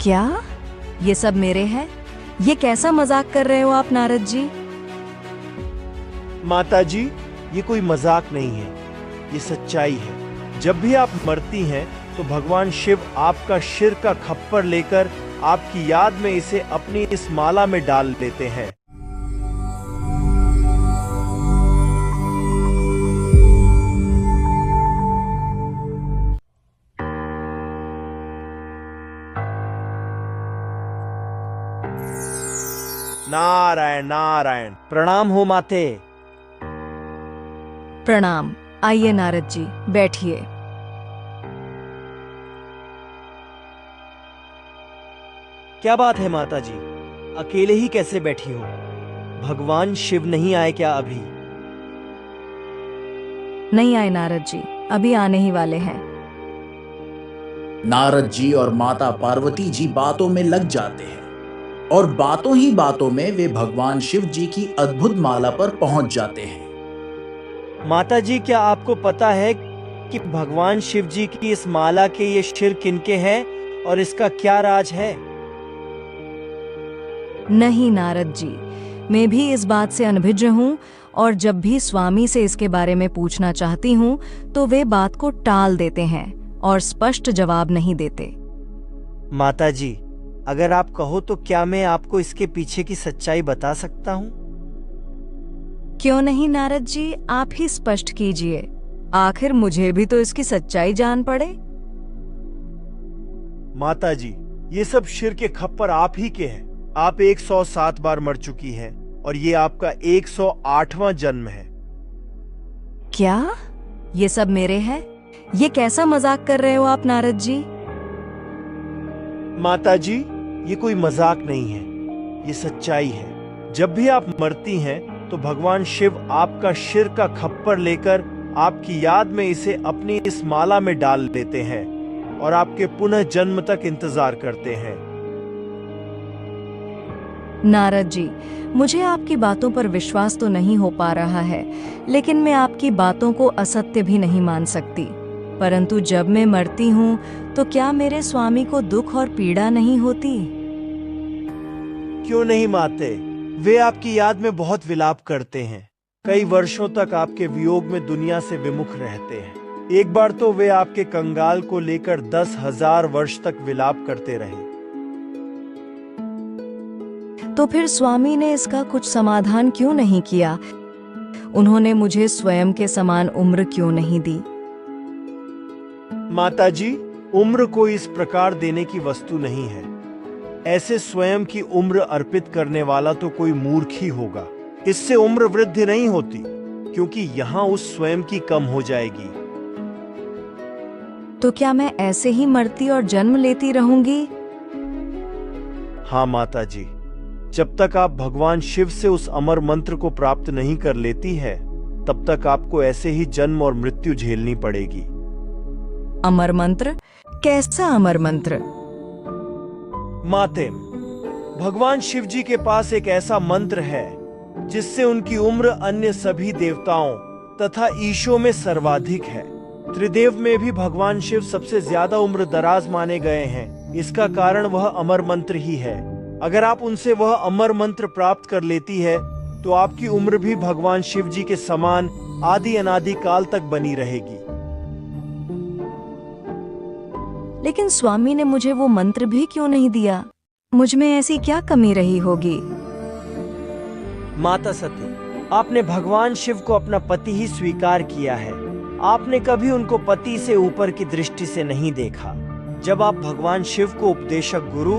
क्या ये सब मेरे हैं? ये कैसा मजाक कर रहे हो आप नारद जी? माता जी, ये कोई मजाक नहीं है, ये सच्चाई है। जब भी आप मरती हैं तो भगवान शिव आपका शिर का खप्पर लेकर आपकी याद में इसे अपनी इस माला में डाल देते हैं। नारायण नारायण। प्रणाम हो माते। प्रणाम। आइए नारद जी, बैठिए। क्या बात है माता जी, अकेले ही कैसे बैठी हो? भगवान शिव नहीं आए क्या अभी? नहीं आए नारद जी, अभी आने ही वाले हैं। नारद जी और माता पार्वती जी बातों में लग जाते हैं और बातों ही बातों में वे भगवान शिव जी की अद्भुत माला पर पहुंच जाते हैं। माता जी, क्या आपको पता है कि भगवान शिव जी की इस माला के ये शिर किनके हैं और इसका क्या राज है? नहीं नारद जी, मैं भी इस बात से अनभिज्ञ हूँ और जब भी स्वामी से इसके बारे में पूछना चाहती हूँ तो वे बात को टाल देते हैं और स्पष्ट जवाब नहीं देते। माता जी, अगर आप कहो तो क्या मैं आपको इसके पीछे की सच्चाई बता सकता हूँ? क्यों नहीं नारद जी, आप ही स्पष्ट कीजिए। आखिर मुझे भी तो इसकी सच्चाई जान पड़े। माता जी, ये सब शिर के खप्पर आप ही के हैं। आप 107 बार मर चुकी हैं और ये आपका 108वां जन्म है। क्या ये सब मेरे हैं? ये कैसा मजाक कर रहे हो आप नारद जी? माता जी, ये कोई मजाक नहीं है, ये सच्चाई है। जब भी आप मरती हैं तो भगवान शिव आपका शिर का खप्पर लेकर आपकी याद में इसे अपनी इस माला में डाल देते हैं और आपके पुनः जन्म तक इंतजार करते हैं। नारद जी, मुझे आपकी बातों पर विश्वास तो नहीं हो पा रहा है, लेकिन मैं आपकी बातों को असत्य भी नहीं मान सकती। परंतु जब मैं मरती हूँ तो क्या मेरे स्वामी को दुख और पीड़ा नहीं होती? क्यों नहीं माते, वे आपकी याद में बहुत विलाप करते हैं। कई वर्षों तक आपके वियोग में दुनिया से विमुख रहते हैं। एक बार तो वे आपके कंगाल को लेकर 10,000 वर्ष तक विलाप करते रहे। तो फिर स्वामी ने इसका कुछ समाधान क्यों नहीं किया? उन्होंने मुझे स्वयं के समान उम्र क्यों नहीं दी? माता जी, उम्र कोई इस प्रकार देने की वस्तु नहीं है। ऐसे स्वयं की उम्र अर्पित करने वाला तो कोई मूर्ख ही होगा। इससे उम्र वृद्धि नहीं होती, क्योंकि यहाँ उस स्वयं की कम हो जाएगी। तो क्या मैं ऐसे ही मरती और जन्म लेती रहूंगी? हाँ माता जी, जब तक आप भगवान शिव से उस अमर मंत्र को प्राप्त नहीं कर लेती है, तब तक आपको ऐसे ही जन्म और मृत्यु झेलनी पड़ेगी। अमर मंत्र? कैसा अमर मंत्र? माते, भगवान शिव जी के पास एक ऐसा मंत्र है जिससे उनकी उम्र अन्य सभी देवताओं तथा ईशों में सर्वाधिक है। त्रिदेव में भी भगवान शिव सबसे ज्यादा उम्र दराज माने गए हैं। इसका कारण वह अमर मंत्र ही है। अगर आप उनसे वह अमर मंत्र प्राप्त कर लेती है तो आपकी उम्र भी भगवान शिव जी के समान आदि अनादि काल तक बनी रहेगी। लेकिन स्वामी ने मुझे वो मंत्र भी क्यों नहीं दिया? मुझ में ऐसी क्या कमी रही होगी? माता सती, आपने भगवान शिव को अपना पति ही स्वीकार किया है। आपने कभी उनको पति से ऊपर की दृष्टि से नहीं देखा। जब आप भगवान शिव को उपदेशक गुरु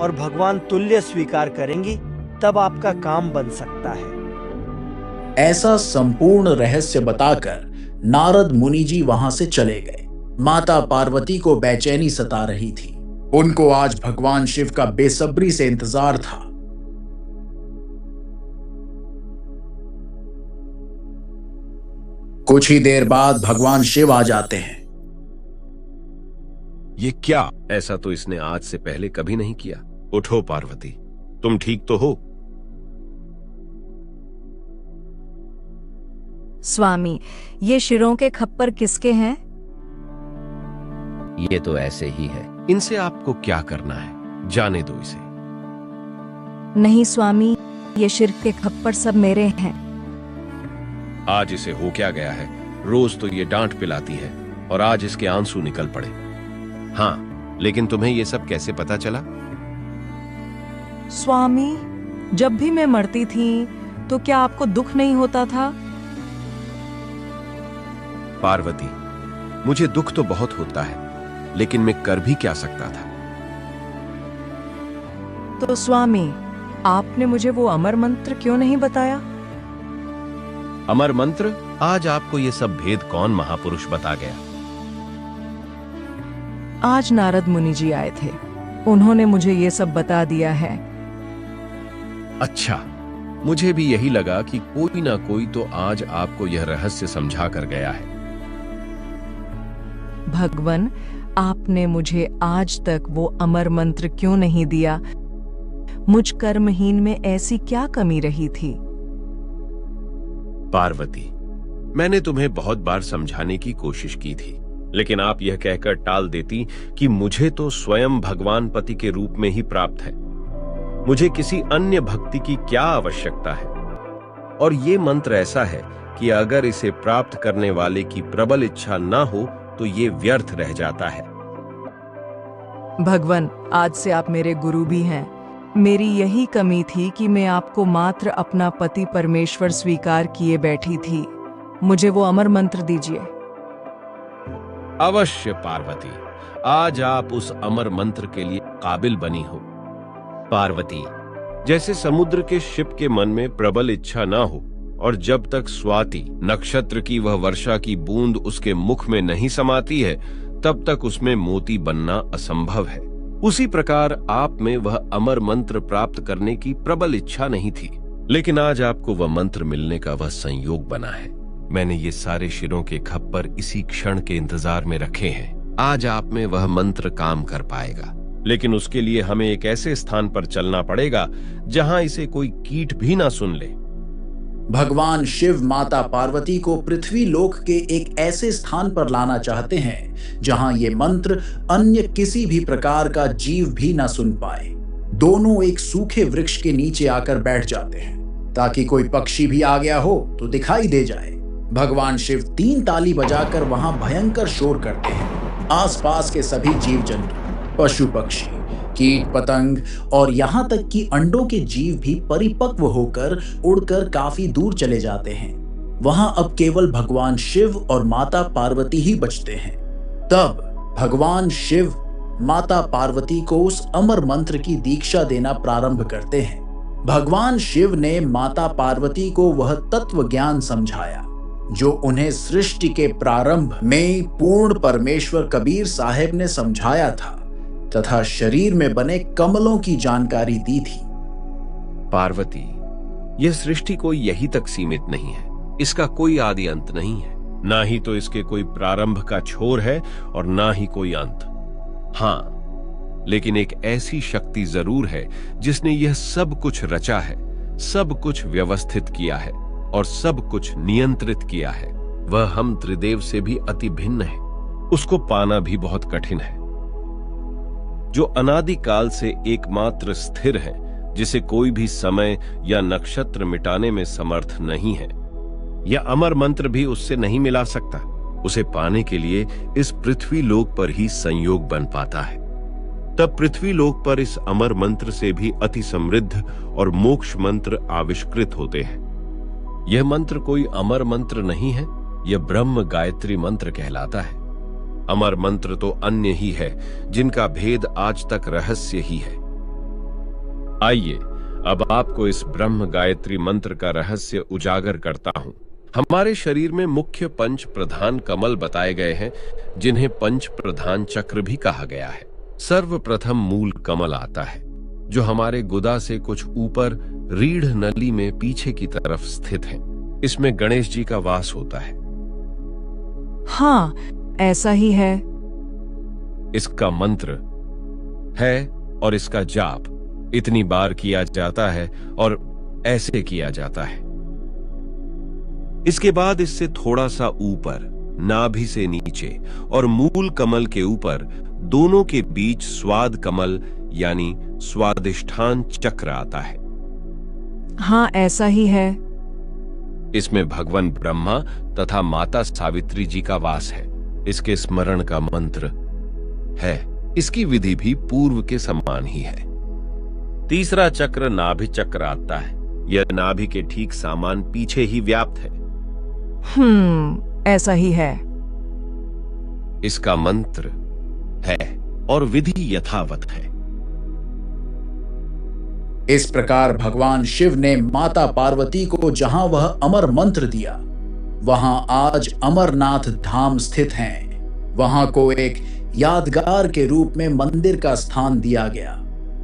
और भगवान तुल्य स्वीकार करेंगी, तब आपका काम बन सकता है। ऐसा संपूर्ण रहस्य बताकर नारद मुनि जी वहां से चले गए। माता पार्वती को बेचैनी सता रही थी। उनको आज भगवान शिव का बेसब्री से इंतजार था। कुछ ही देर बाद भगवान शिव आ जाते हैं। ये क्या? ऐसा तो इसने आज से पहले कभी नहीं किया। उठो पार्वती, तुम ठीक तो हो? स्वामी, ये शिरों के खप्पर किसके हैं? ये तो ऐसे ही है, इनसे आपको क्या करना है? जाने दो इसे। नहीं स्वामी, ये शिर्क के खप्पर सब मेरे हैं। आज इसे हो क्या गया है? रोज तो ये डांट पिलाती है और आज इसके आंसू निकल पड़े। हाँ, लेकिन तुम्हें ये सब कैसे पता चला? स्वामी, जब भी मैं मरती थी तो क्या आपको दुख नहीं होता था? पार्वती, मुझे दुख तो बहुत होता है, लेकिन मैं कर भी क्या सकता था? तो स्वामी, आपने मुझे वो अमर मंत्र क्यों नहीं बताया? अमर मंत्र? आज आपको ये सब भेद कौन महापुरुष बता गया? आज नारद मुनि जी आए थे, उन्होंने मुझे ये सब बता दिया है। अच्छा, मुझे भी यही लगा कि कोई ना कोई तो आज आपको यह रहस्य समझा कर गया है। भगवान, आपने मुझे आज तक वो अमर मंत्र क्यों नहीं दिया? मुझ कर्महीन में ऐसी क्या कमी रही थी? पार्वती, मैंने तुम्हें बहुत बार समझाने की कोशिश की थी, लेकिन आप यह कहकर टाल देती कि मुझे तो स्वयं भगवान पति के रूप में ही प्राप्त है, मुझे किसी अन्य भक्ति की क्या आवश्यकता है। और ये मंत्र ऐसा है कि अगर इसे प्राप्त करने वाले की प्रबल इच्छा ना हो तो ये व्यर्थ रह जाता है। भगवान, आज से आप मेरे गुरु भी हैं। मेरी यही कमी थी कि मैं आपको मात्र अपना पति परमेश्वर स्वीकार किए बैठी थी। मुझे वो अमर मंत्र दीजिए। अवश्य पार्वती, आज आप उस अमर मंत्र के लिए काबिल बनी हो। पार्वती, जैसे समुद्र के शिप के मन में प्रबल इच्छा ना हो और जब तक स्वाति नक्षत्र की वह वर्षा की बूंद उसके मुख में नहीं समाती है, तब तक उसमें मोती बनना असंभव है, उसी प्रकार आप में वह अमर मंत्र प्राप्त करने की प्रबल इच्छा नहीं थी, लेकिन आज आपको वह मंत्र मिलने का वह संयोग बना है। मैंने ये सारे शिरों के खप्पर इसी क्षण के इंतजार में रखे हैं। आज आप में वह मंत्र काम कर पाएगा, लेकिन उसके लिए हमें एक ऐसे स्थान पर चलना पड़ेगा जहां इसे कोई कीट भी ना सुन ले। भगवान शिव माता पार्वती को पृथ्वी लोक के एक ऐसे स्थान पर लाना चाहते हैं जहां ये मंत्र अन्य किसी भी प्रकार का जीव भी ना सुन पाए। दोनों एक सूखे वृक्ष के नीचे आकर बैठ जाते हैं ताकि कोई पक्षी भी आ गया हो तो दिखाई दे जाए। भगवान शिव 3 ताली बजाकर वहां भयंकर शोर करते हैं। आसपास के सभी जीव जंतु, पशु पक्षी, कीट पतंग और यहाँ तक कि अंडों के जीव भी परिपक्व होकर उड़कर काफी दूर चले जाते हैं। वहां अब केवल भगवान शिव और माता पार्वती ही बचते हैं। तब भगवान शिव माता पार्वती को उस अमर मंत्र की दीक्षा देना प्रारंभ करते हैं। भगवान शिव ने माता पार्वती को वह तत्व ज्ञान समझाया जो उन्हें सृष्टि के प्रारंभ में पूर्ण परमेश्वर कबीर साहब ने समझाया था तथा शरीर में बने कमलों की जानकारी दी थी। पार्वती, यह सृष्टि कोई यही तक सीमित नहीं है, इसका कोई आदि अंत नहीं है, ना ही तो इसके कोई प्रारंभ का छोर है और ना ही कोई अंत। हाँ, लेकिन एक ऐसी शक्ति जरूर है जिसने यह सब कुछ रचा है, सब कुछ व्यवस्थित किया है और सब कुछ नियंत्रित किया है। वह हम त्रिदेव से भी अति भिन्न है, उसको पाना भी बहुत कठिन है। जो अनादिकाल से एकमात्र स्थिर है, जिसे कोई भी समय या नक्षत्र मिटाने में समर्थ नहीं है, यह अमर मंत्र भी उससे नहीं मिला सकता। उसे पाने के लिए इस पृथ्वी लोक पर ही संयोग बन पाता है। तब पृथ्वी लोक पर इस अमर मंत्र से भी अति समृद्ध और मोक्ष मंत्र आविष्कृत होते हैं। यह मंत्र कोई अमर मंत्र नहीं है, यह ब्रह्म गायत्री मंत्र कहलाता है। अमर मंत्र तो अन्य ही है जिनका भेद आज तक रहस्य ही है। आइए अब आपको इस ब्रह्म गायत्री मंत्र का रहस्य उजागर करता हूं। हमारे शरीर में मुख्य 5 प्रधान कमल बताए गए हैं, जिन्हें 5 प्रधान चक्र भी कहा गया है। सर्वप्रथम मूल कमल आता है, जो हमारे गुदा से कुछ ऊपर रीढ़ नली में पीछे की तरफ स्थित है। इसमें गणेश जी का वास होता है। हाँ, ऐसा ही है। इसका मंत्र है और इसका जाप इतनी बार किया जाता है और ऐसे किया जाता है। इसके बाद इससे थोड़ा सा ऊपर नाभि से नीचे और मूल कमल के ऊपर दोनों के बीच स्वाद कमल यानी स्वादिष्ठान चक्र आता है। हाँ, ऐसा ही है। इसमें भगवान ब्रह्मा तथा माता सावित्री जी का वास है। इसके स्मरण का मंत्र है। इसकी विधि भी पूर्व के समान ही है। तीसरा चक्र नाभि चक्र आता है। यह नाभि के ठीक सामान पीछे ही व्याप्त है। ऐसा ही है। इसका मंत्र है और विधि यथावत है। इस प्रकार भगवान शिव ने माता पार्वती को जहां वह अमर मंत्र दिया, वहां आज अमरनाथ धाम स्थित हैं। वहां को एक यादगार के रूप में मंदिर का स्थान दिया गया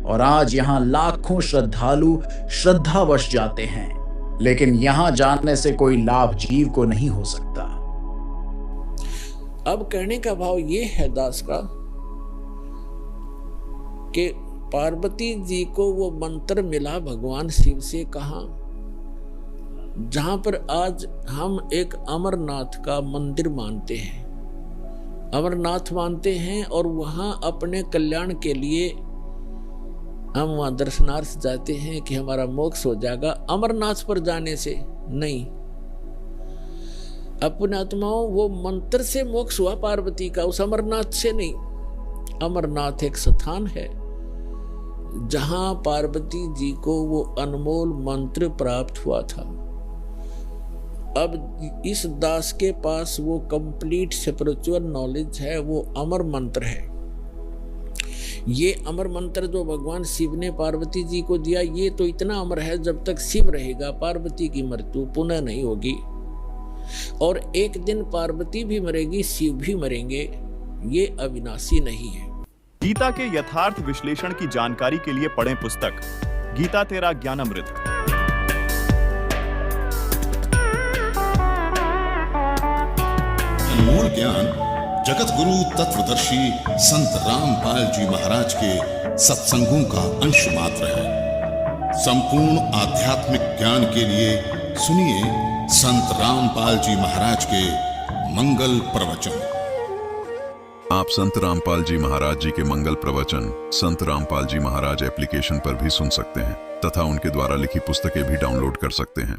और आज यहां लाखों श्रद्धालु श्रद्धावश जाते हैं, लेकिन यहां जाने से कोई लाभ जीव को नहीं हो सकता। अब कहने का भाव ये है दास का कि पार्वती जी को वो मंत्र मिला भगवान शिव से, कहा जहां पर आज हम एक अमरनाथ का मंदिर मानते हैं, अमरनाथ मानते हैं, और वहां अपने कल्याण के लिए हम वहां दर्शनार्थ जाते हैं कि हमारा मोक्ष हो जाएगा। अमरनाथ पर जाने से नहीं, अपने आत्माओं वो मंत्र से मोक्ष हुआ पार्वती का, उस अमरनाथ से नहीं। अमरनाथ एक स्थान है जहां पार्वती जी को वो अनमोल मंत्र प्राप्त हुआ था। अब इस दास के पास वो कंप्लीट स्पिरिचुअल नॉलेज है, वो अमर मंत्र है। ये अमर मंत्र जो भगवान शिव ने पार्वती जी को दिया, ये तो इतना अमर है, जब तक शिव रहेगा पार्वती की मृत्यु पुनः नहीं होगी, और एक दिन पार्वती भी मरेगी, शिव भी मरेंगे, ये अविनाशी नहीं है। गीता के यथार्थ विश्लेषण की जानकारी के लिए पढ़ें पुस्तक गीता तेरा ज्ञानामृत। अनमोल ज्ञान जगत गुरु तत्वदर्शी संत रामपाल जी महाराज के सत्संगों का अंश मात्र है। संपूर्ण आध्यात्मिक ज्ञान के लिए सुनिए संत रामपाल जी महाराज के मंगल प्रवचन। आप संत रामपाल जी महाराज जी के मंगल प्रवचन संत रामपाल जी महाराज एप्लीकेशन पर भी सुन सकते हैं तथा उनके द्वारा लिखी पुस्तकें भी डाउनलोड कर सकते हैं।